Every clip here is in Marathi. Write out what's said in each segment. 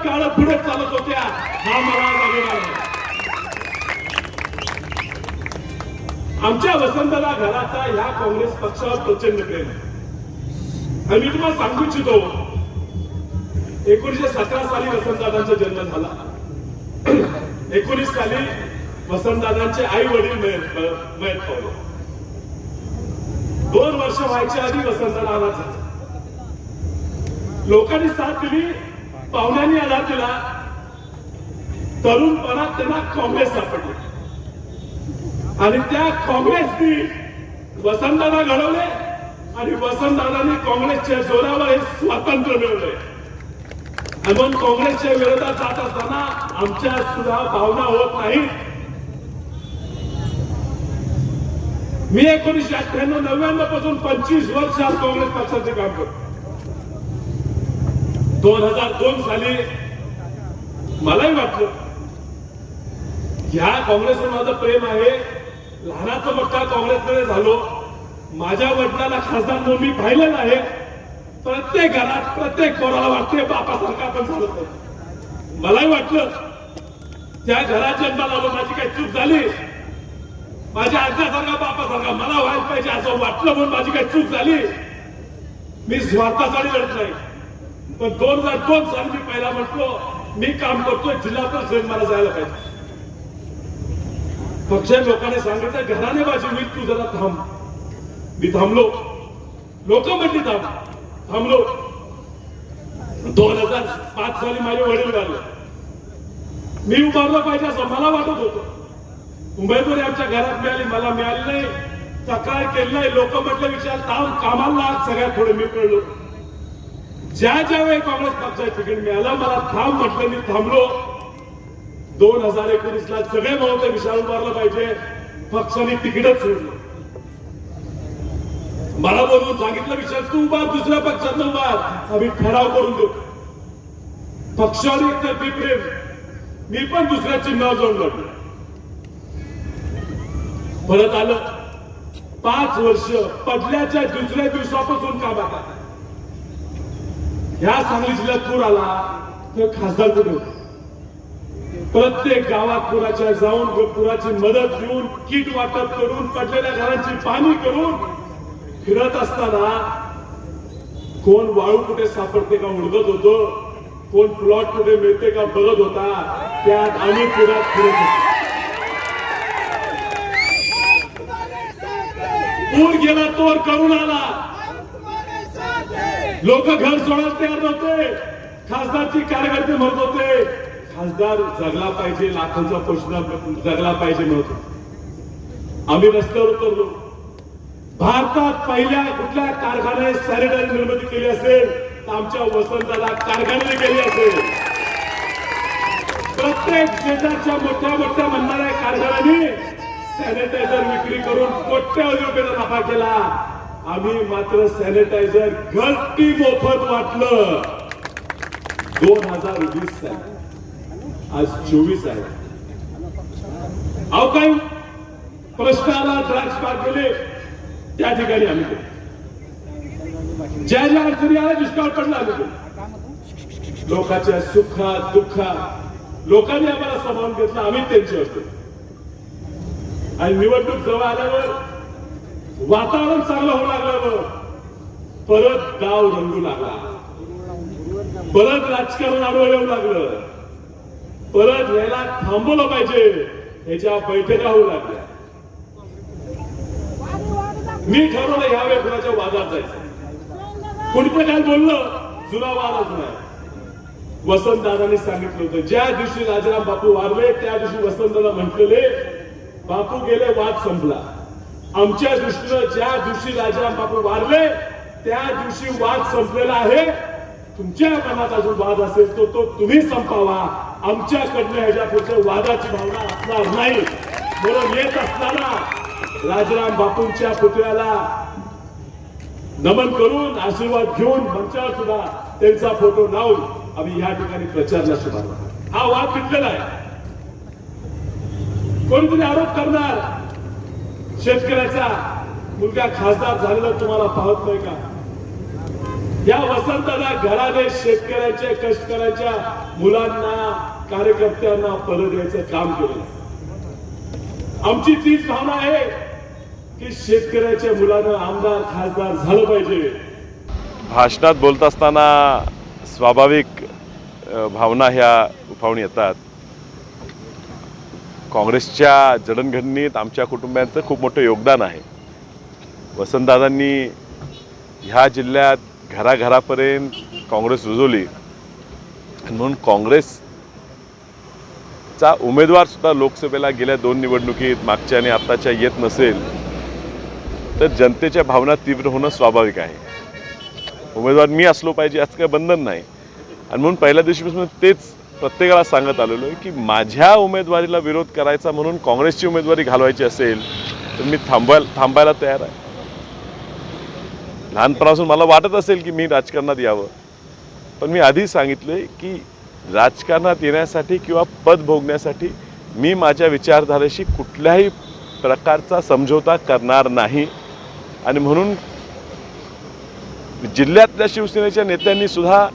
काळ पुढे चालत होत्या हा मला अभिमान आहे. आमच्या वसंतदादा घराचा या काँग्रेस पक्षावर प्रचंड प्रेम आहे. आणि मी तुम्हाला सांगू इच्छितो 1917 साली वसंतदादांचा जन्म झाला. 19 साली वसंतदादांचे आई वडील मयत पावले. 2 वर्ष व्हायच्या आधी वसंतदादा झाला. लोकांनी साथ दिली, पाहुण्यांनी आधार दिला. तरुणपणात त्यांना काँग्रेस सापडली आणि त्या काँग्रेसनी वसंतदादा घडवले आणि वसंतदादांनी काँग्रेसच्या जोरावर हे स्वातंत्र्य मिळवले. आणि म्हणून काँग्रेसच्या विरोधात जात असताना आमच्या सुद्धा भावना होत नाही. मी 1998-99 पासून 25 वर्षात काँग्रेस पक्षाचे काम करतो. 2002 साली मलाही वाटलं ह्या काँग्रेसवर माझं प्रेम आहे. लहानाचा मोठा काँग्रेसमध्ये झालो. माझ्या वडिलांना खासदार म्हणून मी पाहिलेलं आहे. प्रत्येक घरात प्रत्येक पोराला वाटते बापासारखा आपण झालो. मलाही वाटलं त्या घरात जन्माला आलो, माझी काही चूक झाली, माझ्या आजच्यासारखा बापासारखा मला व्हायला पाहिजे असं वाटलं म्हणून माझी काही चूक झाली. मी स्वार्थासाठी लढत नाही. पण 2002 साली मी पहिला म्हटलो मी काम करतोय जिल्हा परिषद मला जायला पाहिजे. पक्षाच्या लोकांनी सांगितलं घराने माझी होईल, तू जरा थांब. मी थांबलो. लोक म्हटली थांबलो. 2005 साली माझे वडील वारले. मी उभारलं पाहिजे असं मला वाटत होतं. उमेदवारी आमच्या घरात मिळाली, मला मिळाली नाही. तक्रार केली नाही. लोक म्हटलं विचार थांब, कामाला सगळ्यात पुढे मी कळलो. ज्या वेळी काँग्रेस पक्षाचं तिकीट मिळालं मला थांब म्हटलं, मी थांबलो. 2019 ला सगळे म्हणते विशाल उभारलं पाहिजे, पक्षाने तिकीटच सोडलं. मला बोलून सांगितलं विशाल तू उभार, दुसऱ्या पक्षात उभार, आम्ही ठराव करून देऊ. पक्षाने एकतर्फी प्रेम, मी पण दुसऱ्या चिन्हावर जाऊन लढलो. परत आलं 5 वर्ष पडल्याच्या दुसऱ्या दिवसापासून कामात आलं. ह्या सांगली जिल्ह्यात पूर आला तर खासदार कुठे होते? प्रत्येक गावात पुराच्या जाऊन पुराची मदत घेऊन किट वाटप करून पडलेल्या घरांची पाहणी करून फिरत असताना कोण वाळू कुठे सापडते का उडगत होतो, कोण प्लॉट कुठे मिळते का बघत होता. त्यात आम्ही पुरात फिरत होतो. पूर गेला तोर करून आला. लोक घर सोडायला तयार नव्हते. खासदारची कार्यकर्ते म्हणत होते खासदार जगला पाहिजे, लाखोंचा प्रश्न जगला पाहिजे म्हणत होते. आम्ही रस्त्यावर उतरलो. भारतात पहिल्या कुठल्या कारखान्याने सॅनिटायझर निर्मिती केली असेल तर आमच्या वसंतदादा कारखान्याने केली असेल. प्रत्येक शेजारच्या मोठ्या मोठ्या म्हणणाऱ्या कारखान्यांनी सॅनिटायझर विक्री करून कोट्यवधी रुपयाचा नफा केला. आम्ही मात्र सॅनिटायझर घरटी मोफत वाटलं. 2020 साली आज 24 आहे. अहो काही प्रश्न आला, द्राक्ष बाग गेले त्या ठिकाणी आम्ही गेलो. ज्या अडचणी आल्या दुष्काळ पडला आम्ही गेलो. लोकांच्या सुखात दुःखात लोकांनी आम्हाला सामावून घेतलं, आम्ही त्यांची होतो. आणि निवडणूक जवळ आल्यावर वातावरण चांगलं होऊ लागल्यावर परत गाव रंगू लागला. परत राजकारण आडवं येऊ लागलं. परत याला थांबवलं पाहिजे याच्या बैठका होऊ लागल्या. मी ठरवलं ह्यावेळी कुणाच्या वादात जायचं. कोणतं काय बोललं जुना वादच नाही. वसंतदादांनी सांगितलं होतं ज्या दिवशी राजाराम बापू वारले त्या दिवशी वसंतदादा म्हटलेले बापू गेले वाद संपला. आमच्या दृष्टीनं ज्या दिवशी राजाराम बापू वारले त्या दिवशी वाद संपलेला आहे. तुमच्या मनात अजून वाद असेल तो तुम्ही संपावा. आमच्याकडनं ह्याच्या पुढच्या वादाची भावना असणार नाही. म्हणून येत असताना राजाराम बापूंच्या पुतळ्याला नमन करून आशीर्वाद घेऊन मंचावर सुद्धा त्यांचा फोटो लावून आम्ही या ठिकाणी प्रचारला सुरुवात. हा वाद मिटलेला आहे. कोणीतरी आरोप करणार शेतकऱ्याचा मुलगा खासदार झालेला तुम्हाला पाहत नाही का? या वसंतदादा घराने शेतकऱ्यांच्या कष्टकऱ्यांच्या मुलांना कार्यकर्त्यांना पद द्यायचं काम केलं. आमची तीच भावना आहे की शेतकऱ्याच्या मुलांना आमदार खासदार झालं पाहिजे. भाषणात बोलत असताना स्वाभाविक भावना ह्या उफावून येतात. काँग्रेसच्या जडणघडणीत आमच्या कुटुंबियांचं खूप मोठं योगदान आहे. वसंतदादांनी ह्या जिल्ह्यात घराघरापर्यंत काँग्रेस रुजवली आणि म्हणून काँग्रेसचा उमेदवारसुद्धा लोकसभेला गेल्या 2 निवडणुकीत मागच्या आणि आत्ताच्या येत नसेल तर जनतेच्या भावना तीव्र होणं स्वाभाविक आहे. उमेदवार मी असलो पाहिजे असं काही बंधन नाही आणि म्हणून पहिल्या दिवशीपासून तेच प्रत्येकाला सांगत आलेलो आहे की माझ्या उमेदवारीला विरोध करायचा म्हणून काँग्रेसची उमेदवारी घालवायची असेल तर मी थांबायला तयार आहे. लहानपणापासून मला वाटत असेल की मी राजकारणात यावं, पण मी आधी सांगितले की राजकारणात येण्यासाठी किंवा पद भोगण्यासाठी मी माझ्या विचारधारेशी कुठल्याही प्रकारचा समझोता करणार नाही. आणि म्हणून जिल्ह्यातल्या शिवसेनेच्या नेत्यांनी सुद्धा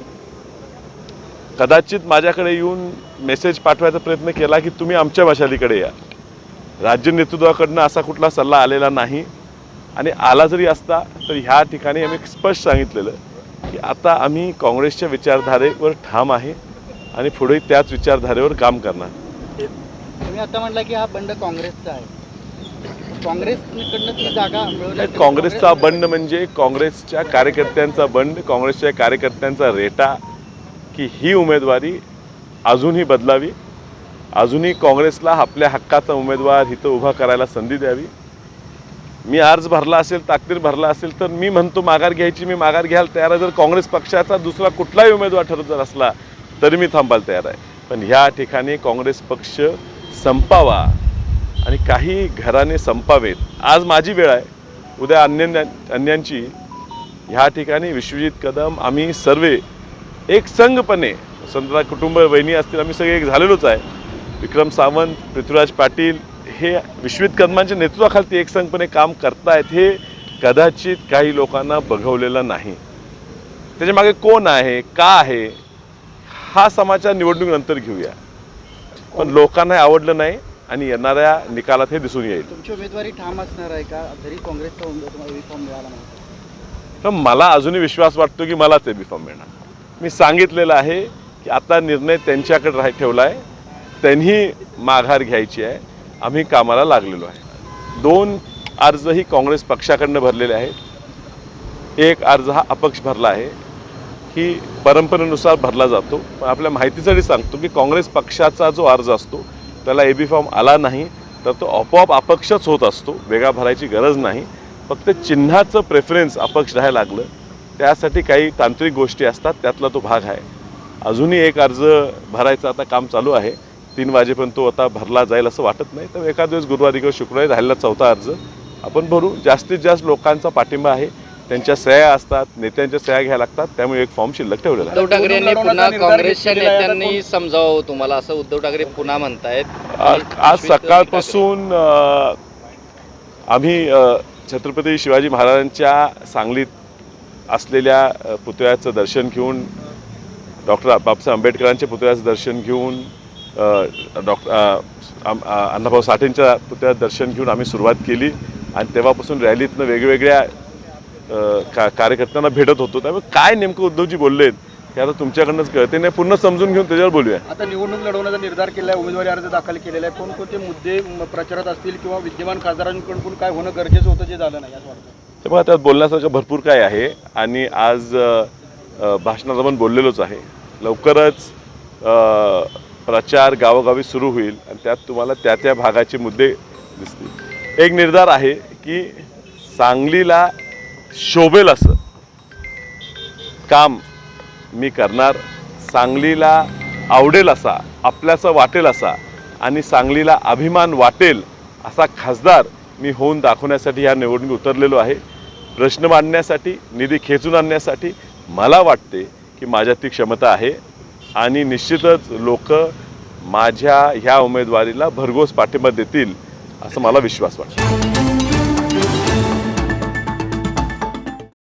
कदाचित माझ्याकडे येऊन मेसेज पाठवायचा प्रयत्न केला की तुम्ही आमच्या मशालीकडे या. राज्य नेतृत्वाकडनं असा कुठला सल्ला आलेला नाही आणि आला जरी असता तर ह्या ठिकाणी आम्ही स्पष्ट सांगितलेलं की आता आम्ही काँग्रेसच्या विचारधारेवर ठाम आहे आणि पुढे त्याच विचारधारेवर काम करणार. तुम्ही आता म्हटलं की हा बंड काँग्रेसचा आहे. काँग्रेसकडनं ती जागा मिळवली. काँग्रेसचा बंड म्हणजे काँग्रेसच्या कार्यकर्त्यांचा बंड, काँग्रेसच्या कार्यकर्त्यांचा रेटा की ही उमेदवारी अजूनही बदलावी, अजूनही काँग्रेसला आपल्या हक्काचा उमेदवार इथं उभा करायला संधी द्यावी. मी अर्ज भरला असेल, ताकदीर भरला असेल तर मी म्हणतो माघार घ्यायची, मी माघार घ्यायला तयार आहे. जर काँग्रेस पक्षाचा दुसरा कुठलाही उमेदवार ठरत जर असला तरी मी थांबायला तयार आहे. पण ह्या ठिकाणी काँग्रेस पक्ष संपावा आणि काही घराने संपावेत. आज माझी वेळ आहे, उद्या अन्यांची. ह्या ठिकाणी विश्वजित कदम आम्ही सर्वे एक संघपणे, संतरा कुटुंब वहिनी असतील, आम्ही सगळे एक झालेलोच आहे. विक्रम सावंत, पृथ्वीराज पाटील हे विश्वजित कदमांच्या नेतृत्वाखाली एक संघपणे काम करतायत. हे कदाचित काही लोकांना बघवलेलं नाही. त्याच्यामागे कोण आहे, का आहे, हा समाचार निवडणुकीनंतर घेऊया. पण लोकांना आवडलं नाही आणि येणाऱ्या निकालात हे दिसून येईल. तुमची उमेदवारी ठाम असणार आहे का जरी काँग्रेसचा उमेदवार फॉर्म मिळाला नाही? तर मला अजूनही विश्वास वाटतो की मलाच बी फॉर्म मिळणार. मी सांगितलेलं आहे की आता निर्णय त्यांच्याकडे ठेवला आहे, त्यांनी माघार घ्यायची आहे. आम्ही कामाला लागलेलो आहे. 2 अर्जही काँग्रेस पक्षाकडनं भरलेले आहेत. एक अर्ज हा अपक्ष भरला आहे, की परंपरेनुसार भरला जातो. पण आपल्या माहितीसाठी सांगतो की काँग्रेस पक्षाचा जो अर्ज असतो त्याला AB फॉर्म आला नाही तर तो आपोआप अपक्षच होत असतो. वेगळा भरायची गरज नाही. फक्त चिन्हाचं प्रेफरन्स अपक्ष राहायला लागलं, त्यासाठी काही तांत्रिक गोष्टी असतात, त्यातला तो भाग आहे. अजूनही एक अर्ज भरायचं आता काम चालू आहे. 3 वाजेपर्यंत तो आता भरला जाईल असं वाटत नाही. तर एखाद दिवस गुरुवारी किंवा शुक्रवारी राहिलेला 4था अर्ज आपण भरू. जास्तीत जास्त लोकांचा पाठिंबा आहे, त्यांच्या सह्या असतात, नेत्यांच्या सह्या घ्यायला लागतात, त्यामुळे एक फॉर्म शिल्लक ठेवलेला आहे. उद्धव ठाकरे यांनी पुन्हा काँग्रेसच्या नेत्यांनी समजावं तुम्हाला, असं उद्धव ठाकरे पुन्हा म्हणतायत. आज सकाळपासून आम्ही छत्रपती शिवाजी महाराजांच्या सांगलीत असलेल्या पुतळ्याचं दर्शन घेऊन, डॉक्टर बाबासाहेब आंबेडकरांच्या पुतळ्याचं दर्शन घेऊन, अण्णाभाऊ साठेंच्या पुतळ्याचं दर्शन घेऊन आम्ही सुरुवात केली आणि तेव्हापासून रॅलीतनं वेगवेगळ्या कार्यकर्त्यांना भेटत होतो. त्यामुळे काय नेमकं उद्धवजी बोललेत हे आता तुमच्याकडनंच कळते नाही. पूर्ण समजून घेऊन त्याच्यावर बोलूया. आता निवडणूक लढवण्याचा निर्धार केला आहे, उमेदवारी अर्ज दाखल केलेला आहे. कोणकोणते मुद्दे प्रचारात असतील किंवा विद्यमान खासदारांकडून काय होणं गरजेचं होतं जे झालं नाही असं वाटतं? ते बघा, त्यात बोलण्यासारखं भरपूर काय आहे आणि आज भाषणात आपण बोललेलोच आहे. लवकरच प्रचार गावोगावी सुरू होईल आणि त्यात तुम्हाला त्या त्या भागाचे मुद्दे दिसतील. एक निर्धार आहे की सांगलीला शोभेल असं काम मी करणार, सांगलीला आवडेल असा, आपल्याचा वाटेल असा आणि सांगलीला अभिमान वाटेल असा खासदार मी होऊन दाखवण्यासाठी या निवडणूक उतरलेलो आहे. प्रश्न मांडण्यासाठी, निधी खेचून आणण्यासाठी मला वाटते की माझ्यात ती क्षमता आहे आणि निश्चितच लोक माझ्या ह्या उमेदवारीला भरघोस पाठिंबा देतील असं मला विश्वास वाटतो.